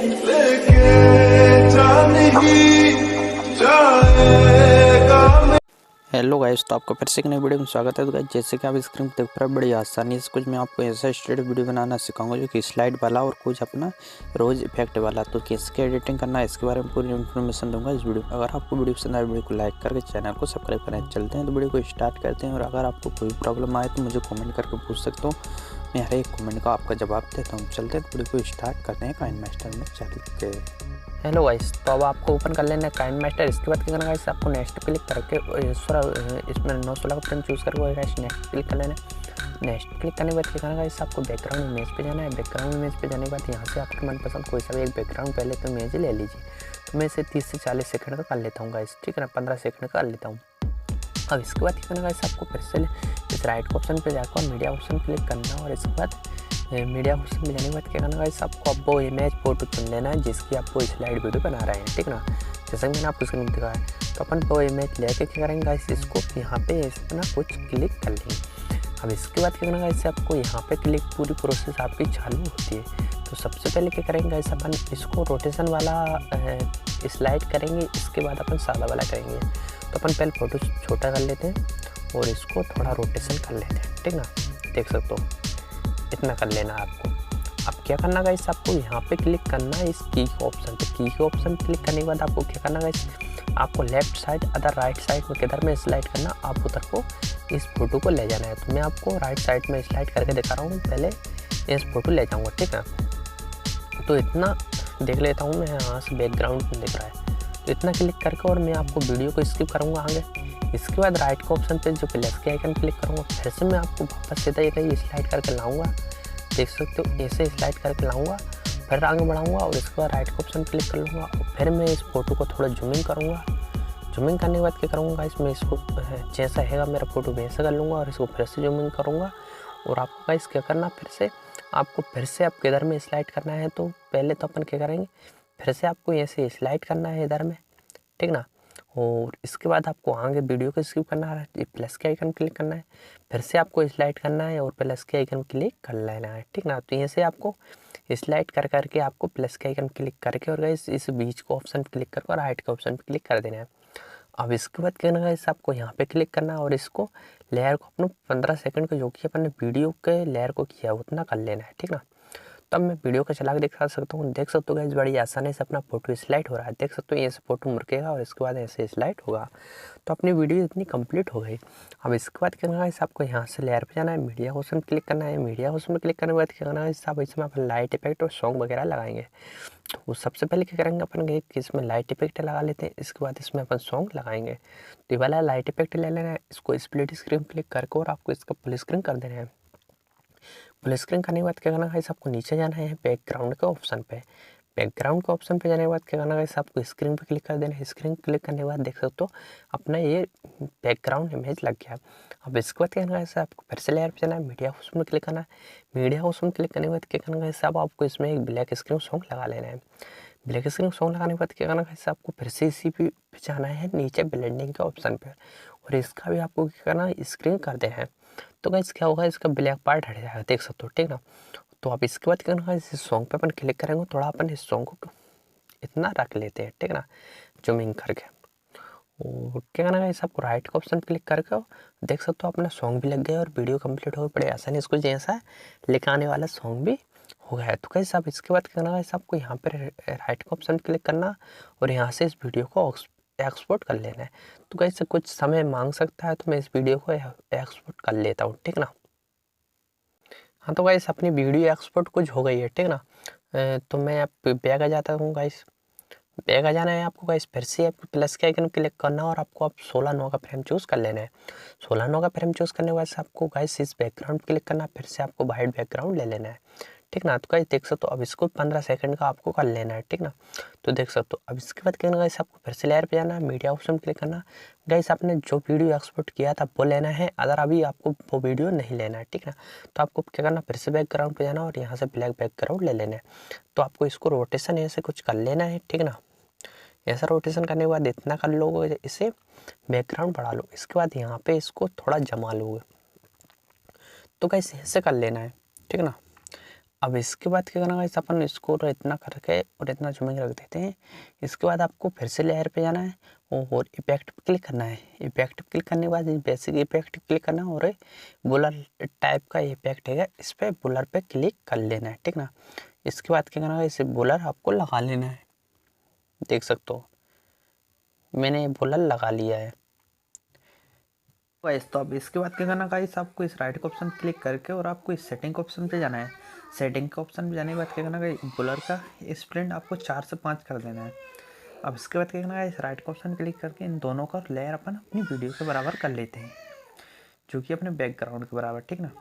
Hello guys, तो आपका फिर से एक नई वीडियो में स्वागत है। तो गाइस, जैसे कि आप स्क्रीन पर देख पा रहे हैं, बड़ी आसानी से कुछ मैं आपको ऐसा स्ट्रेट वीडियो बनाना सिखाऊंगा जो कि स्लाइड वाला और कुछ अपना रोज इफेक्ट वाला। तो कैसे एडिटिंग करना है इसके बारे में पूरी इन्फॉर्मेशन दूंगा इस वीडियो में। अगर आपको वीडियो पसंद आए, वीडियो को लाइक करके चैनल को सब्सक्राइब करें। चलते हैं तो वीडियो को स्टार्ट करते हैं। और अगर आपको कोई प्रॉब्लम आए तो मुझे कॉमेंट करके पूछ सकते हो, मैं हर एक कॉमेंट का आपका जवाब देता हूँ। चलते हैं तो वीडियो को स्टार्ट करते हैं काइनमास्टर में चल के। हेलो गाइस, तो अब आपको ओपन कर लेना है काइनमास्टर। इसके बाद क्या करना है गाइस, आपको नेक्स्ट क्लिक करके इसमें 916 का फ्रेम चूज़ करके गाइस नेक्स्ट क्लिक कर लेना है। नेक्स्ट क्लिक करने के बाद क्या करना है गाइस, आपको बैकग्राउंड इमेज पे जाना है। बैकग्राउंड इमेज पे जाने के बाद यहाँ से आपके मनपसंद कोई सा भी एक बैकग्राउंड पहले तो इमेज ले लीजिए। तो मैं इसे 30 से 40 सेकंड का कर लेता हूँ गाइस, ठीक है ना, 15 सेकंड का कर लेता हूँ। अब इसके बाद क्या करना है गाइस, आपको फिर से इस राइट ऑप्शन पे जाकर मीडिया ऑप्शन क्लिक करना। और इसके बाद मीडिया ऑप्शन में जाने के बाद क्या करना गाइस, आपको अब वो इमेज फोटो चुन लेना है जिसकी आपको स्लाइड वीडियो बना रहे हैं, ठीक ना। जैसे मैंने आपको स्क्रीन में दिखाया है, तो अपन वो इमेज लेके क्या करेंगे गाइस, इसको यहाँ पे इस ना कुछ क्लिक कर लेंगे। अब इसके बाद क्या करना गाइस, आपको यहाँ पे क्लिक पूरी प्रोसेस आपकी चालू होती है। तो सबसे पहले क्या करेंगे गाइस, अपन इसको रोटेशन वाला स्लाइड करेंगे, इसके बाद अपन सादा वाला करेंगे। तो अपन पहले फोटो छोटा कर लेते हैं और इसको थोड़ा रोटेशन कर लेते हैं, ठीक ना। देख सकते हो, इतना कर लेना आपको। अब क्या करना गाइस, आपको यहाँ पे क्लिक करना है इस की के ऑप्शन पे। की के ऑप्शन क्लिक करने के बाद आपको क्या करना गाइस, आपको left side other right side में किधर में स्लाइड करना, आप उधर को इस फोटो को ले जाना है। तो मैं आपको राइट साइड में स्लाइड करके दिखा रहा हूँ, पहले इस फोटो ले जाऊँगा, ठीक है। तो इतना देख लेता हूँ मैं, यहाँ से बैकग्राउंड में दिख रहा है। तो इतना क्लिक करके और मैं आपको वीडियो को स्किप करूँगा आगे। इसके बाद राइट के ऑप्शन पे जो प्लस के आइकन क्लिक करूँगा, फिर से मैं आपको वापस सीधा ये स्लाइड करके लाऊंगा। देख सकते हो, ऐसे स्लाइड करके लाऊंगा, फिर आगे बढ़ाऊंगा और इसके बाद राइट के ऑप्शन क्लिक कर लूँगा। और फिर मैं इस फोटो को थोड़ा जूमिंग करूँगा। जूमिंग करने के बाद क्या करूँगा, इसमें इसको जैसा हैगा मेरा फोटो वैसा कर लूँगा और इसको फिर से जूमिंग करूँगा। और आपको गाइस क्या करना, फिर से आप किधर में स्लाइड करना है। तो पहले तो अपन क्या करेंगे, फिर से आपको ऐसे स्लाइड करना है इधर में, ठीक ना। और इसके बाद आपको आगे वीडियो को स्किप करना है, प्लस के आइकन क्लिक करना है, फिर से आपको स्लाइड करना है और प्लस के आइकन क्लिक कर लेना है, ठीक ना। तो यहाँ से आपको स्लाइड कर करके आपको प्लस के आइकन क्लिक करके और गाइस इस बीच को ऑप्शन क्लिक करके राइट के ऑप्शन पे क्लिक कर देना है। अब इसके बाद क्या करना है, आपको यहाँ पे क्लिक करना है और इसको लेयर को अपने 15 सेकंड का जो कि अपन ने वीडियो के लेयर को किया उतना कर लेना है, ठीक ना। तब मैं वीडियो को चला के दिखा सकता हूँ। देख सकते हो गाइस, बड़ी आसानी से अपना फोटो स्लाइड हो रहा है। देख सकते हो, ऐसे फोटो मुड़केगा और इसके बाद ऐसे स्लाइड होगा। तो अपनी वीडियो इतनी कंप्लीट हो गई। अब इसके बाद क्या करना है, आपको यहाँ से लेयर पे जाना है, मीडिया ऑप्शन क्लिक करना है। मीडिया ऑप्शन में क्लिक करने के बाद क्या करना है, सब इसमें अपन लाइट इफेक्ट और सॉन्ग वगैरह लगाएंगे। तो सबसे पहले क्या करेंगे अपन कि इसमें लाइट इफेक्ट लगा लेते हैं, इसके बाद इसमें अपन सॉन्ग लगाएंगे। तो ये वाला लाइट इफेक्ट ले लेना है, इसको स्प्लिट स्क्रीन क्लिक करके और आपको इसका फुल स्क्रीन कर देना है। फुल स्क्रीन करने के बाद क्या करना है, आपको नीचे जाना है बैकग्राउंड के ऑप्शन पे। बैकग्राउंड के ऑप्शन पे जाने के बाद क्या करना है, आपको स्क्रीन पे क्लिक कर देना है। स्क्रीन क्लिक करने के बाद देख सकते हो अपना ये बैकग्राउंड इमेज लग गया। अब इसके बाद क्या करना है, आपको फिर से लेयर पे जाना है, मीडिया हाउस में क्लिक करना है। मीडिया हाउस में क्लिक करने के बाद क्या करना है, सब आपको इसमें एक ब्लैक स्क्रीन सॉन्ग लगा लेना है। ब्लैक स्क्रीन सॉन्ग लगाने के बाद क्या करना है, आपको फिर से इसी पे जाना है नीचे ब्लेंडिंग के ऑप्शन पे और इसका भी आपको क्या करना है, स्क्रीन कर देना है। तो गाइस क्या होगा, इसका ब्लैक पार्ट हट जाएगा, देख सकते हो, ठीक ना। तो आप इसके बाद क्या करना है, इस सॉन्ग पे अपन क्लिक करेंगे, थोड़ा अपन इस सॉन्ग को इतना रख लेते हैं, ठीक ना, जूमिंग करके। और क्या करना है, इस आपको राइट का ऑप्शन क्लिक करके देख सकते हो अपना सॉन्ग भी लग गया और वीडियो कंप्लीट हो गई बड़े आसानी। इसको जैसा लेकर आने वाला सॉन्ग भी हो गया है। तो कैसे आप इसके बाद क्या करना है, आपको यहाँ पर राइट का ऑप्शन क्लिक करना और यहाँ से इस वीडियो को एक्सपोर्ट कर लेना है। तो कैसे कुछ समय मांग सकता है, तो मैं इस वीडियो को एक्सपोर्ट कर लेता हूँ, ठीक ना। हाँ तो गाइस, अपनी वीडियो एक्सपोर्ट कुछ हो गई है, ठीक ना। तो मैं अब बैग आ जाता हूँ गाइस। बैग आ जाना है आपको गाइस, फिर से आपको प्लस के आइकन क्लिक करना और आपको अब 16:9 का फ्रेम चूज़ कर लेना है। 16:9 का फ्रेम चूज़ करने के बाद आपको गाइस इस बैकग्राउंड क्लिक करना, फिर से आपको वाइट बैकग्राउंड ले लेना है, ठीक ना। तो गाइस देख सकते हो, अब इसको 15 सेकंड का आपको कर लेना है, ठीक ना। तो देख सकते हो, अब इसके बाद क्या करना गाइस, आपको फिर से लेयर पे जाना है, मीडिया ऑप्शन क्लिक करना। गाइस आपने जो वीडियो एक्सपोर्ट किया था वो लेना है, अगर अभी आपको वो वीडियो नहीं लेना है, ठीक ना। तो आपको क्या करना, फिर से बैकग्राउंड पे जाना और यहाँ से ब्लैक बैकग्राउंड ले लेना है। तो आपको इसको रोटेशन ऐसे कुछ कर लेना है, ठीक ना। ऐसा रोटेशन करने के बाद इतना कर लोगे, इसे बैकग्राउंड बढ़ा लो। इसके बाद यहाँ पे इसको थोड़ा जमा लोगे। तो गाइस ऐसे कर लेना है, ठीक ना। अब इसके बाद क्या करना गाइस, अपन इसको इतना करके और इतना जूमिंग रख देते हैं। इसके बाद आपको फिर से लेयर पे जाना है और इफेक्ट पे क्लिक करना है। इफेक्ट पे क्लिक करने के बाद बेसिक इफेक्ट क्लिक करना है और बुलर टाइप का इफेक्ट है, इस पर बुलर पे क्लिक कर लेना है, ठीक ना। इसके बाद क्या करना है, इसे बुलर आपको लगा लेना है। देख सकते हो मैंने बुलर लगा लिया है। गाइस तो अब इसके बाद क्या करना गाइस, आपको इस राइट का ऑप्शन क्लिक करके और आपको इस सेटिंग के ऑप्शन पे जाना है। सेटिंग के ऑप्शन पे जाने के बाद क्या करना गाइस, ब्लर का स्प्लिट आपको 4 से 5 कर देना है। अब इसके बाद क्या करना गाइस, राइट का ऑप्शन क्लिक करके इन दोनों का लेयर अपन अपनी वीडियो के बराबर कर लेते हैं, जो कि अपने बैकग्राउंड के बराबर, ठीक ना।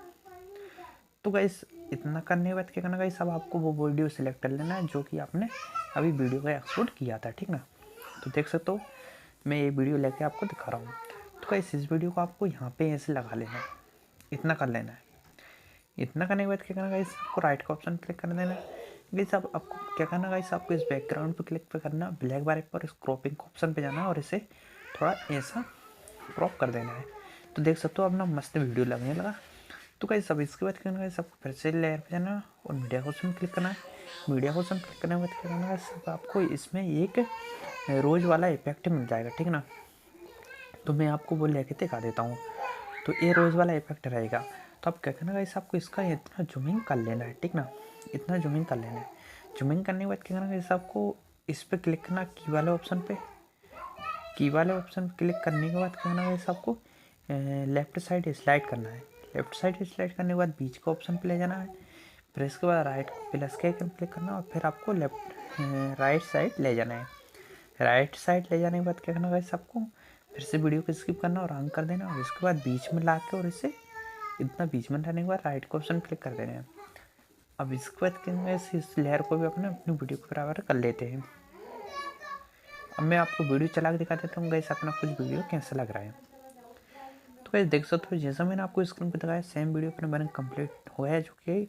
तो गाइस इतना करने के बाद क्या करना गाइस, अब आपको वो वीडियो सिलेक्ट कर लेना है जो कि आपने अभी वीडियो का एक्सपोर्ट किया था, ठीक ना। तो देख सकते हो मैं ये वीडियो लेके आपको दिखा रहा हूँ। तो गाइस इस वीडियो को आपको यहाँ पे ऐसे लगा लेना है, इतना कर लेना है। इतना करने के बाद क्या करना गाइस, आपको राइट का ऑप्शन क्लिक कर देना है। गाइस अब आपको क्या करना गाइस, आपको इस बैकग्राउंड पे क्लिक पे करना, ब्लैक बार पर इस क्रॉपिंग का ऑप्शन पे जाना है और इसे थोड़ा ऐसा क्रॉप कर देना है। तो देख सकते हो अपना मस्त वीडियो लगने लगा। तो गाइस अब इसके बाद क्या करना गाइस, आपको फिर से लेयर पे जाना और मीडिया का ऑप्शन क्लिक करना है। मीडिया का ऑप्शन क्लिक करने के बाद क्या करना गाइस, आपको इसमें एक रोज वाला इफेक्ट मिल जाएगा, ठीक ना। तो मैं आपको वो लेके दिखा देता हूँ। तो ये रोज वाला इफेक्ट रहेगा। तो आप क्या करना गाइस, आपको इसका इतना जूमिंग कर लेना है, ठीक ना। इतना जूमिंग कर लेना है। जूमिंग करने के बाद क्या करना गाइस, आपको इस पर क्लिक करना की वाले ऑप्शन पे। की वाले ऑप्शन पे क्लिक करने के बाद क्या करना गाइस, आपको लेफ्ट साइड स्लाइड करना है। लेफ्ट साइड स्लाइड करने के बाद बीच के ऑप्शन पे ले जाना है। फिर इसके बाद राइट प्लस के आइकन क्लिक करना और फिर आपको राइट साइड ले जाना है। राइट साइड ले जाने के बाद क्या करना गाइस, आपको फिर से वीडियो को स्किप करना और ऑन कर देना और इसके बाद बीच में ला के और इसे इतना बीच में लाने के बाद राइट का ऑप्शन क्लिक कर देना है। अब इसके बाद क्या गाइस, इस लेयर को भी अपने अपनी वीडियो के बराबर कर लेते हैं। अब मैं आपको वीडियो चला के दिखा देता हूँ गाइस, अपना कुछ वीडियो कैसा लग रहा है। तो गाइस देख सकते हो जैसा मैंने आपको स्क्रीन पर दिखाया सेम वीडियो अपने बने कंप्लीट हुआ है, जो कि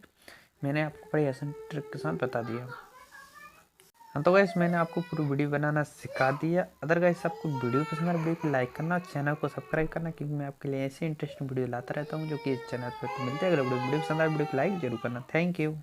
मैंने आपको बड़ी आसान ट्रिक के साथ बता दिया। हाँ तो गाइस मैंने आपको पूरी वीडियो बनाना सिखा दिया। अदर गाइस आपको वीडियो पसंद है वीडियो को लाइक करना, चैनल को सब्सक्राइब करना, क्योंकि मैं आपके लिए ऐसी इंटरेस्टिंग वीडियो लाता रहता हूँ जो कि इस चैनल पर। तो मिलते हैं अगले वीडियो पसंद है वीडियो को लाइक जरूर करना। Thank you.